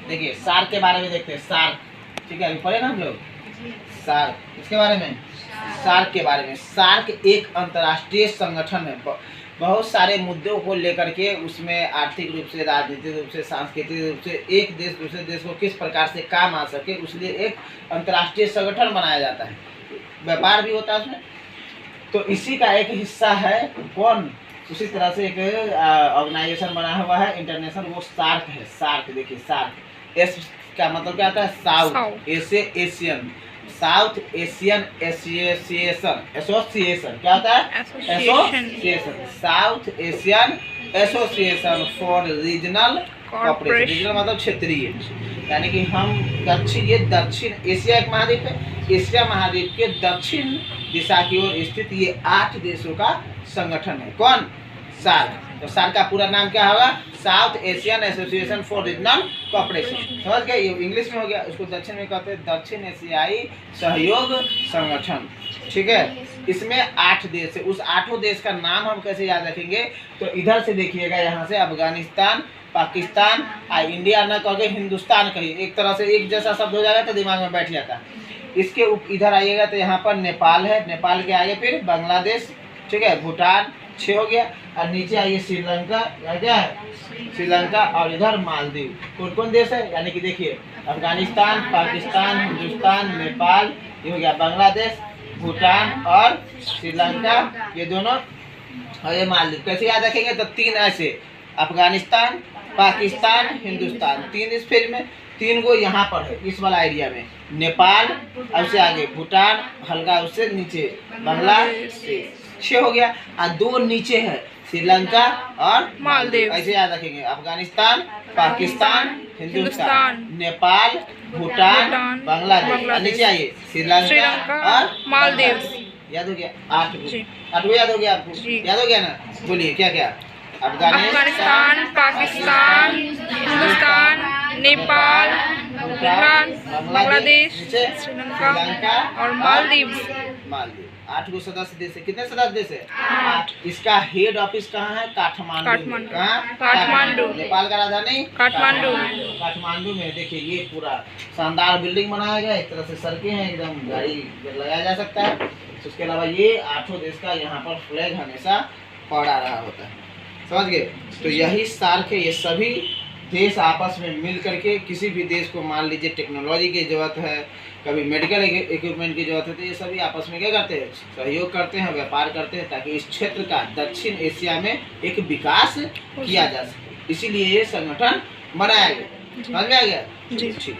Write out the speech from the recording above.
देखिए सार्क के बारे में देखते हैं। सार्क, ठीक है, अभी पढ़े ना हम लोग सार्क, इसके बारे में, सार्क के बारे में। सार्क एक अंतर्राष्ट्रीय संगठन है, बहुत सारे मुद्दों को लेकर के उसमें आर्थिक रूप से, राजनीतिक रूप से, सांस्कृतिक रूप से एक देश दूसरे देश को किस प्रकार से काम आ सके, उसलिए एक अंतर्राष्ट्रीय संगठन बनाया जाता है। व्यापार भी होता है उसमें। तो इसी का एक हिस्सा है कौन, उसी तरह से एक ऑर्गेनाइजेशन बना हुआ है इंटरनेशनल, वो सार्क है। सार्क देखिए, सार्क एस का मतलब क्या आता है, south Asian, south Asian association, क्या होता है, association, south Asian association for regional corporation. Regional मतलब क्षेत्रीय, यानी कि हम ये दक्षिण एशिया एक महाद्वीप है, एशिया महाद्वीप के दक्षिण दिशा की ओर स्थित ये 8 देशों का संगठन है। कौन, सार्क। तो सार्क का पूरा नाम क्या होगा, south Asian association for regional corporation. समझ गए, ये इंग्लिश में हो गया। उसको दक्षिण में कहते हैं दक्षिण एशियाई सहयोग संगठन, ठीक है। इसमें 8 देश है। उस 8 देश का नाम हम कैसे याद रखेंगे, तो इधर से देखिएगा, यहाँ से अफगानिस्तान, पाकिस्तान, इंडिया ना कहोगे, हिंदुस्तान कहिए, एक तरह से एक जैसा शब्द हो जाएगा तो दिमाग में बैठ जाता है। इसके इधर आइएगा तो यहाँ पर नेपाल है, नेपाल के आगे फिर बांग्लादेश, ठीक है, भूटान 6 हो गया, और नीचे आइए श्रीलंका, क्या है, श्रीलंका, और इधर मालदीव। कौन कौन देश है, यानी कि देखिए अफगानिस्तान, पाकिस्तान, हिंदुस्तान, नेपाल, ये हो गया, बांग्लादेश, भूटान और श्रीलंका, ये दोनों, और ये मालदीव। कैसे याद रखेंगे, तो 3 ऐसे, अफगानिस्तान, पाकिस्तान, हिंदुस्तान, 3 इस फेज में, 3 को यहाँ पर है इस वाला एरिया में, नेपाल, और उससे आगे भूटान, हल्का उससे नीचे बांग्लादेश, 6 हो गया, और 2 नीचे है, श्रीलंका और मालदीव। ऐसे याद रखेंगे, अफगानिस्तान, पाकिस्तान, हिंदुस्तान, नेपाल, भूटान, बांग्लादेश, नीचे आइए श्रीलंका और मालदीव। याद हो गया, 8 याद हो गया आपको, याद हो गया ना, बोलिए क्या क्या, अफगानिस्तान, पाकिस्तान, हिंदुस्तान, नेपाल, भूटान, बांग्लादेश, श्रीलंका और मालदीव। 8 गो सदस्य देश है। कितने सदस्य देश है, 8। इसका हेड ऑफिस कहाँ है, काठमांडू। काठमांडू। नेपाल का राजधानी काठमांडू। काठमांडू में देखिए ये पूरा शानदार बिल्डिंग बनाया गया, एक तरह से सड़कें हैं, एकदम गाड़ी लगाया जा सकता है। उसके अलावा ये 8 देश का यहाँ पर फ्लैग हमेशा फहरा रहा होता है, समझ गए। तो यही सार्क है, ये सभी देश आपस में मिल करके, किसी भी देश को मान लीजिए टेक्नोलॉजी की जरूरत है, कभी मेडिकल इक्विपमेंट की जरूरत है, तो ये सभी आपस में क्या करते हैं, सहयोग करते हैं, व्यापार करते हैं, ताकि इस क्षेत्र का दक्षिण एशिया में एक विकास किया जा सके। इसीलिए ये संगठन बनाया गया, समझ में आ गया जी, ठीक।